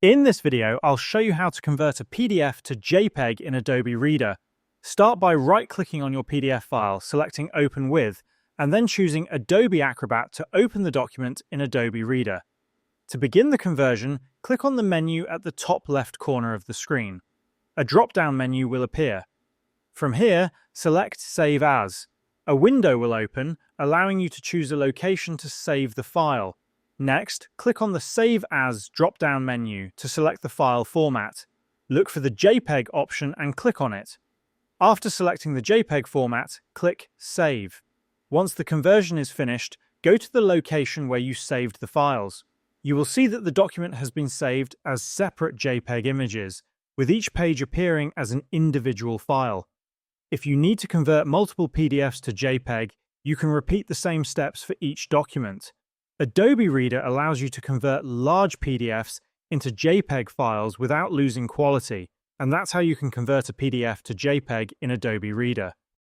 In this video, I'll show you how to convert a PDF to JPEG in Adobe Reader. Start by right-clicking on your PDF file, selecting Open With, and then choosing Adobe Acrobat to open the document in Adobe Reader. To begin the conversion, click on the menu at the top left corner of the screen. A drop-down menu will appear. From here, select Save As. A window will open, allowing you to choose a location to save the file. Next, click on the Save As drop-down menu to select the file format. Look for the JPEG option and click on it. After selecting the JPEG format, click Save. Once the conversion is finished, go to the location where you saved the files. You will see that the document has been saved as separate JPEG images, with each page appearing as an individual file. If you need to convert multiple PDFs to JPEG, you can repeat the same steps for each document. Adobe Reader allows you to convert large PDFs into JPEG files without losing quality, and that's how you can convert a PDF to JPEG in Adobe Reader.